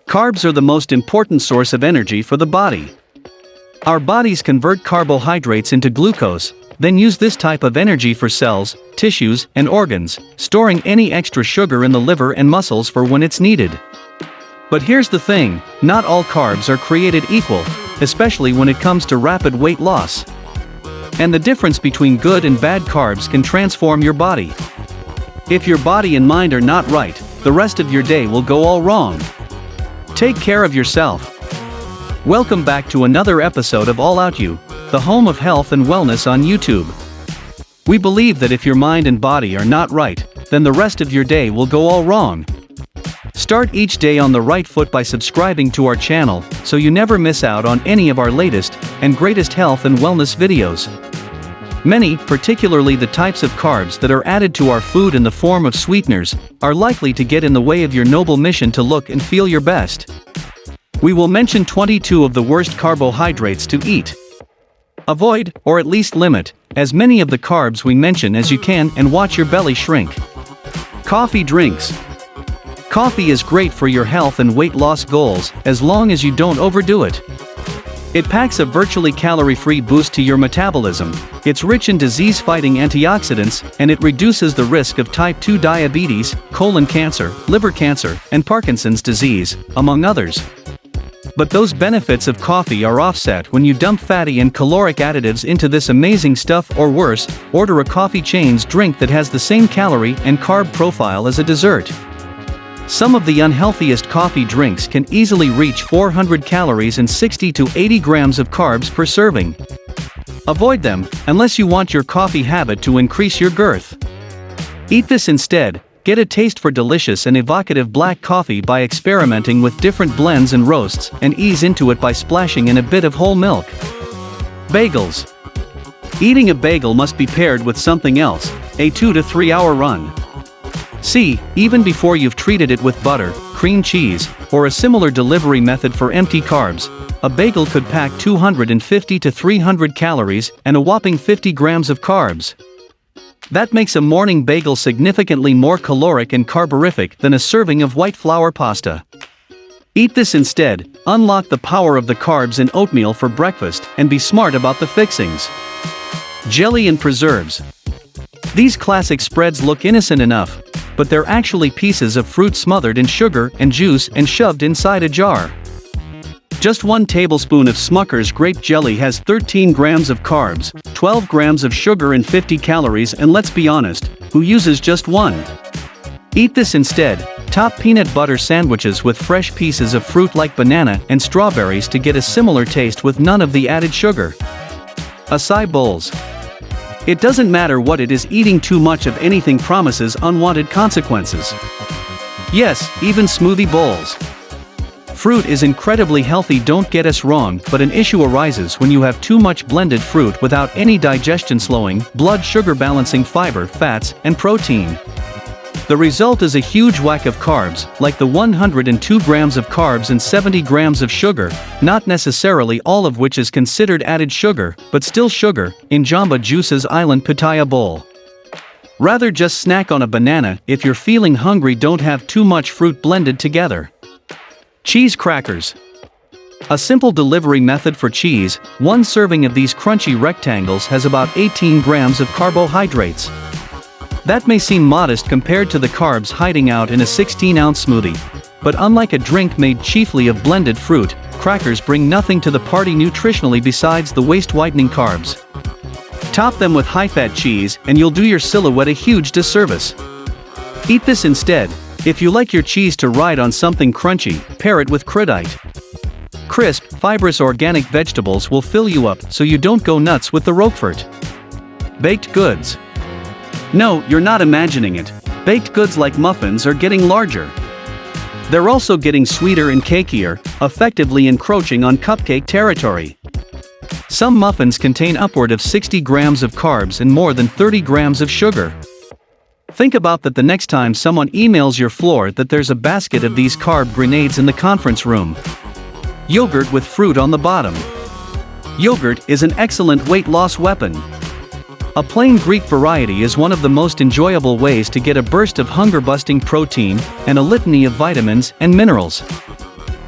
Carbs are the most important source of energy for the body. Our bodies convert carbohydrates into glucose, then use this type of energy for cells, tissues, and organs, storing any extra sugar in the liver and muscles for when it's needed. But here's the thing, not all carbs are created equal, especially when it comes to rapid weight loss. And the difference between good and bad carbs can transform your body. If your body and mind are not right, the rest of your day will go all wrong. Take care of yourself. Welcome back to another episode of All Out You, the home of health and wellness on YouTube. We believe that if your mind and body are not right, then the rest of your day will go all wrong. Start each day on the right foot by subscribing to our channel, so you never miss out on any of our latest and greatest health and wellness videos. Many, particularly the types of carbs that are added to our food in the form of sweeteners, are likely to get in the way of your noble mission to look and feel your best. We will mention 22 of the worst carbohydrates to eat. Avoid, or at least limit, as many of the carbs we mention as you can and watch your belly shrink. Coffee drinks. Coffee is great for your health and weight loss goals, as long as you don't overdo it. It packs a virtually calorie-free boost to your metabolism, it's rich in disease-fighting antioxidants, and it reduces the risk of type 2 diabetes, colon cancer, liver cancer, and Parkinson's disease, among others. But those benefits of coffee are offset when you dump fatty and caloric additives into this amazing stuff, or worse, order a coffee chain's drink that has the same calorie and carb profile as a dessert. Some of the unhealthiest coffee drinks can easily reach 400 calories and 60 to 80 grams of carbs per serving. Avoid them, unless you want your coffee habit to increase your girth. Eat this instead. Get a taste for delicious and evocative black coffee by experimenting with different blends and roasts, and ease into it by splashing in a bit of whole milk. Bagels. Eating a bagel must be paired with something else, a 2 to 3 hour run. See, even before you've treated it with butter, cream cheese, or a similar delivery method for empty carbs, a bagel could pack 250 to 300 calories and a whopping 50 grams of carbs. That makes a morning bagel significantly more caloric and carborific than a serving of white flour pasta. Eat this instead, unlock the power of the carbs in oatmeal for breakfast, and be smart about the fixings. Jelly and preserves. These classic spreads look innocent enough, but they're actually pieces of fruit smothered in sugar and juice and shoved inside a jar. Just 1 tablespoon of Smucker's grape jelly has 13 grams of carbs, 12 grams of sugar and 50 calories, and let's be honest, who uses just one? Eat this instead. Top peanut butter sandwiches with fresh pieces of fruit like banana and strawberries to get a similar taste with none of the added sugar. Acai bowls. It doesn't matter what it is, eating too much of anything promises unwanted consequences. Yes, even smoothie bowls. Fruit is incredibly healthy, don't get us wrong, but an issue arises when you have too much blended fruit without any digestion slowing, blood sugar balancing fiber, fats, and protein. The result is a huge whack of carbs, like the 102 grams of carbs and 70 grams of sugar, not necessarily all of which is considered added sugar, but still sugar, in Jamba Juice's Island Pitaya bowl. Rather just snack on a banana if you're feeling hungry, don't have too much fruit blended together. Cheese crackers. A simple delivery method for cheese, 1 serving of these crunchy rectangles has about 18 grams of carbohydrates. That may seem modest compared to the carbs hiding out in a 16-ounce smoothie, but unlike a drink made chiefly of blended fruit, crackers bring nothing to the party nutritionally besides the waist-whitening carbs. Top them with high-fat cheese and you'll do your silhouette a huge disservice. Eat this instead. If you like your cheese to ride on something crunchy, pair it with crudite. Crisp, fibrous organic vegetables will fill you up so you don't go nuts with the roquefort. Baked goods. No, you're not imagining it. Baked goods like muffins are getting larger. They're also getting sweeter and cakier, effectively encroaching on cupcake territory. Some muffins contain upward of 60 grams of carbs and more than 30 grams of sugar. Think about that the next time someone emails your floor that there's a basket of these carb grenades in the conference room. Yogurt with fruit on the bottom. Yogurt is an excellent weight loss weapon. A plain Greek variety is one of the most enjoyable ways to get a burst of hunger-busting protein and a litany of vitamins and minerals.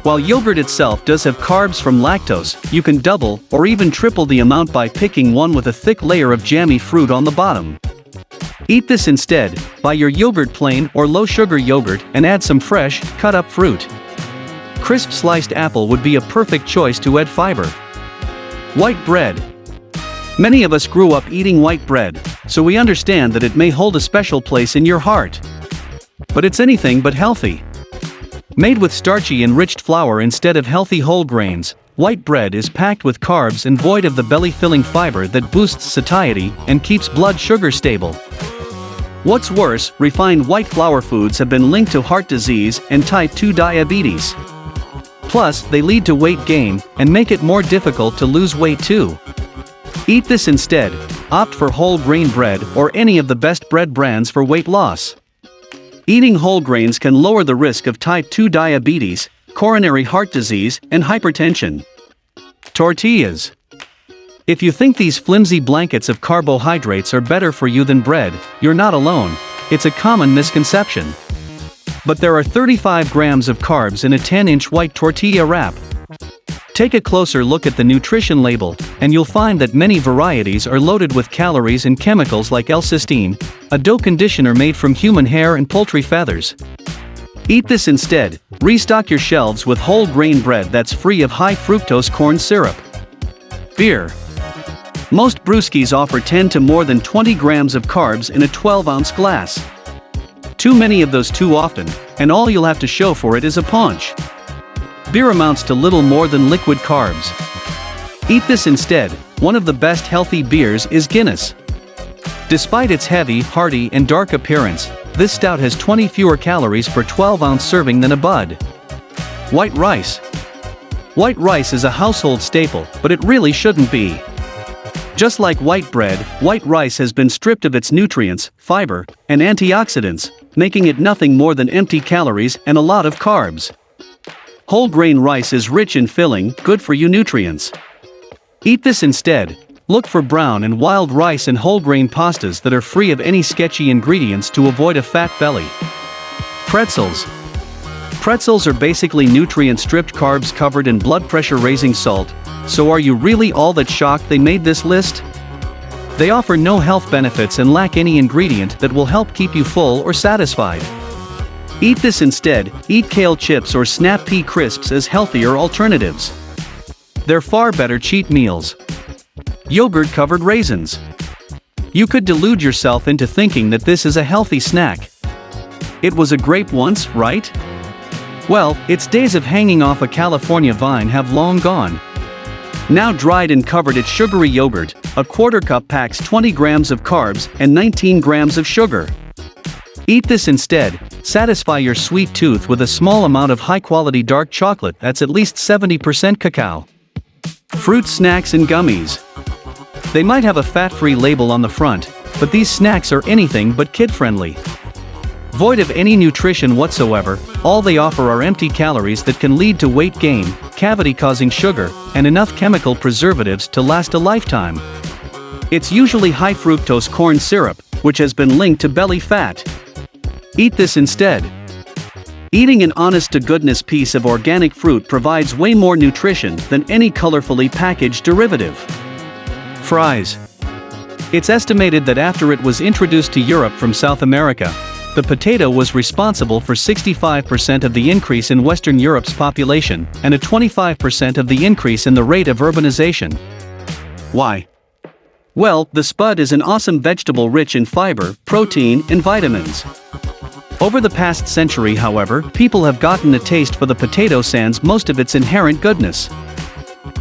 While yogurt itself does have carbs from lactose, you can double or even triple the amount by picking one with a thick layer of jammy fruit on the bottom. Eat this instead. Buy your yogurt plain or low-sugar yogurt and add some fresh, cut-up fruit. Crisp sliced apple would be a perfect choice to add fiber. White bread. Many of us grew up eating white bread, so we understand that it may hold a special place in your heart. But it's anything but healthy. Made with starchy enriched flour instead of healthy whole grains, white bread is packed with carbs and void of the belly-filling fiber that boosts satiety and keeps blood sugar stable. What's worse, refined white flour foods have been linked to heart disease and type 2 diabetes. Plus, they lead to weight gain and make it more difficult to lose weight too. Eat this instead. Opt for whole grain bread or any of the best bread brands for weight loss. Eating whole grains can lower the risk of type 2 diabetes, coronary heart disease, and hypertension. Tortillas. If you think these flimsy blankets of carbohydrates are better for you than bread, you're not alone. It's a common misconception. But there are 35 grams of carbs in a 10-inch white tortilla wrap. Take a closer look at the nutrition label, and you'll find that many varieties are loaded with calories and chemicals like L-cysteine, a dough conditioner made from human hair and poultry feathers. Eat this instead. Restock your shelves with whole grain bread that's free of high fructose corn syrup. Beer. Most brewskis offer 10 to more than 20 grams of carbs in a 12-ounce glass. Too many of those too often, and all you'll have to show for it is a paunch. Beer amounts to little more than liquid carbs. Eat this instead. One of the best healthy beers is Guinness. Despite its heavy, hearty, and dark appearance, this stout has 20 fewer calories per 12-ounce serving than a Bud. White rice. White rice is a household staple, but it really shouldn't be. Just like white bread, white rice has been stripped of its nutrients, fiber, and antioxidants, making it nothing more than empty calories and a lot of carbs. Whole grain rice is rich in filling, good-for-you nutrients. Eat this instead. Look for brown and wild rice and whole grain pastas that are free of any sketchy ingredients to avoid a fat belly. Pretzels. Pretzels are basically nutrient-stripped carbs covered in blood pressure-raising salt, so are you really all that shocked they made this list? They offer no health benefits and lack any ingredient that will help keep you full or satisfied. Eat this instead. Eat kale chips or snap pea crisps as healthier alternatives. They're far better cheat meals. Yogurt-covered raisins. You could delude yourself into thinking that this is a healthy snack. It was a grape once, right? Well, its days of hanging off a California vine have long gone. Now dried and covered its sugary yogurt, a quarter cup packs 20 grams of carbs and 19 grams of sugar. Eat this instead. Satisfy your sweet tooth with a small amount of high-quality dark chocolate that's at least 70% cacao. Fruit snacks and gummies. They might have a fat-free label on the front, but these snacks are anything but kid-friendly. Void of any nutrition whatsoever, all they offer are empty calories that can lead to weight gain, cavity-causing sugar, and enough chemical preservatives to last a lifetime. It's usually high fructose corn syrup, which has been linked to belly fat. Eat this instead. Eating an honest-to-goodness piece of organic fruit provides way more nutrition than any colorfully packaged derivative. Fries. It's estimated that after it was introduced to Europe from South America, the potato was responsible for 65% of the increase in Western Europe's population and a 25% of the increase in the rate of urbanization. Why? Well, the spud is an awesome vegetable rich in fiber, protein, and vitamins. Over the past century, however, people have gotten a taste for the potato sans most of its inherent goodness.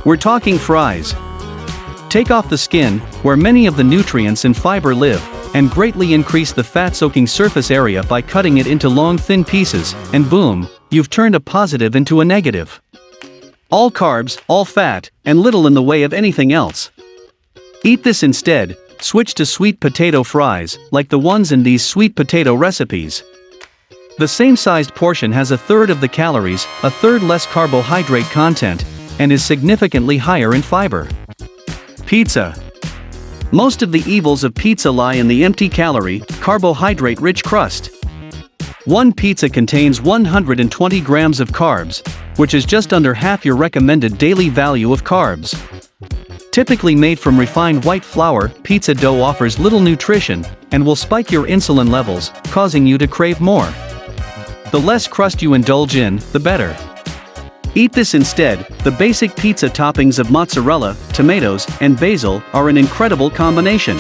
We're talking fries. Take off the skin, where many of the nutrients and fiber live, and greatly increase the fat-soaking surface area by cutting it into long thin pieces, and boom, you've turned a positive into a negative. All carbs, all fat, and little in the way of anything else. Eat this instead. Switch to sweet potato fries, like the ones in these sweet potato recipes. The same sized portion has a third of the calories, a third less carbohydrate content, and is significantly higher in fiber. Pizza. Most of the evils of pizza lie in the empty calorie, carbohydrate-rich crust. One pizza contains 120 grams of carbs, which is just under half your recommended daily value of carbs. Typically made from refined white flour, pizza dough offers little nutrition and will spike your insulin levels, causing you to crave more. The less crust you indulge in, the better. Eat this instead. The basic pizza toppings of mozzarella, tomatoes, and basil are an incredible combination.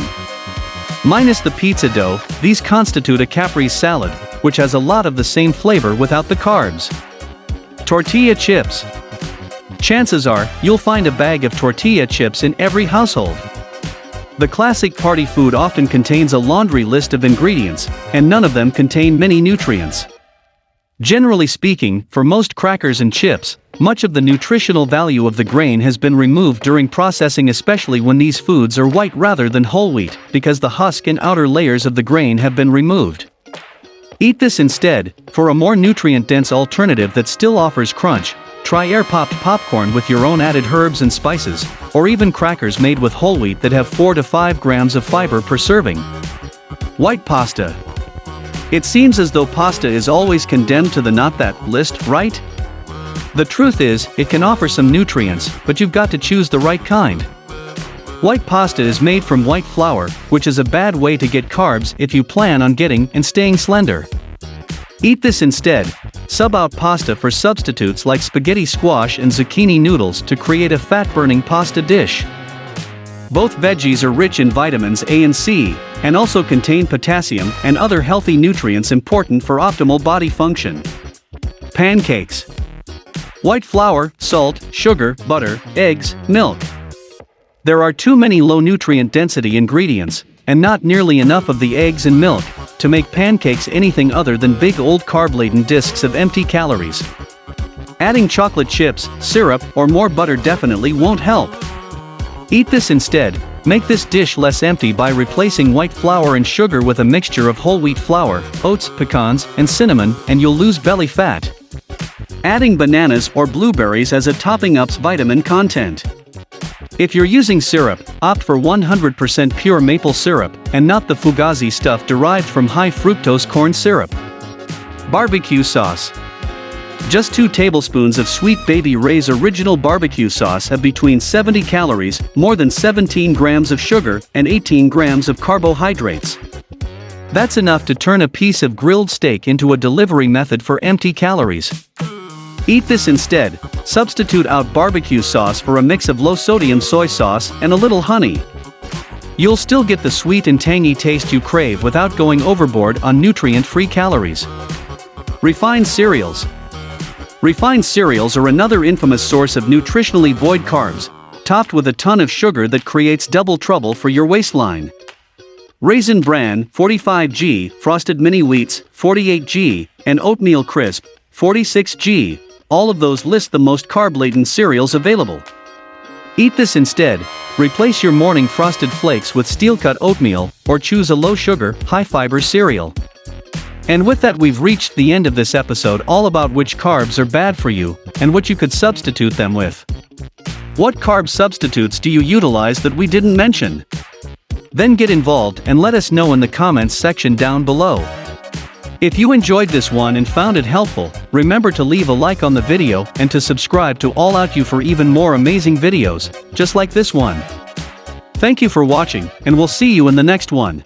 Minus the pizza dough, these constitute a caprese salad, which has a lot of the same flavor without the carbs. Tortilla chips. Chances are, you'll find a bag of tortilla chips in every household. The classic party food often contains a laundry list of ingredients, and none of them contain many nutrients. Generally speaking, for most crackers and chips, much of the nutritional value of the grain has been removed during processing, especially when these foods are white rather than whole wheat, because the husk and outer layers of the grain have been removed. Eat this instead. For a more nutrient-dense alternative that still offers crunch, try air-popped popcorn with your own added herbs and spices, or even crackers made with whole wheat that have 4 to 5 grams of fiber per serving. White pasta. It seems as though pasta is always condemned to the not that list, right? The truth is, it can offer some nutrients, but you've got to choose the right kind. White pasta is made from white flour, which is a bad way to get carbs if you plan on getting and staying slender. Eat this instead. Sub out pasta for substitutes like spaghetti squash and zucchini noodles to create a fat-burning pasta dish. Both veggies are rich in vitamins A and C, and also contain potassium and other healthy nutrients important for optimal body function. Pancakes. White flour, salt, sugar, butter, eggs, milk. There are too many low nutrient density ingredients, and not nearly enough of the eggs and milk, to make pancakes anything other than big old carb-laden discs of empty calories. Adding chocolate chips, syrup, or more butter definitely won't help. Eat this instead. Make this dish less empty by replacing white flour and sugar with a mixture of whole wheat flour, oats, pecans, and cinnamon, and you'll lose belly fat. Adding bananas or blueberries as a topping ups vitamin content. If you're using syrup, opt for 100% pure maple syrup, and not the fugazi stuff derived from high fructose corn syrup. Barbecue sauce. Just 2 tablespoons of Sweet Baby Ray's original barbecue sauce have between 70 calories, more than 17 grams of sugar, and 18 grams of carbohydrates. That's enough to turn a piece of grilled steak into a delivery method for empty calories. Eat this instead. Substitute out barbecue sauce for a mix of low-sodium soy sauce and a little honey. You'll still get the sweet and tangy taste you crave without going overboard on nutrient-free calories. Refined cereals. Refined cereals are another infamous source of nutritionally void carbs, topped with a ton of sugar that creates double trouble for your waistline. Raisin Bran 45G, Frosted Mini Wheats 48G, and Oatmeal Crisp 46G. All of those list the most carb-laden cereals available. Eat this instead. Replace your morning Frosted Flakes with steel-cut oatmeal, or choose a low-sugar, high-fiber cereal. And with that, we've reached the end of this episode, all about which carbs are bad for you, and what you could substitute them with. What carb substitutes do you utilize that we didn't mention? Then get involved and let us know in the comments section down below. If you enjoyed this one and found it helpful, remember to leave a like on the video and to subscribe to 𝐽𝐸𝐤𝐤 for even more amazing videos, just like this one. Thank you for watching, and we'll see you in the next one.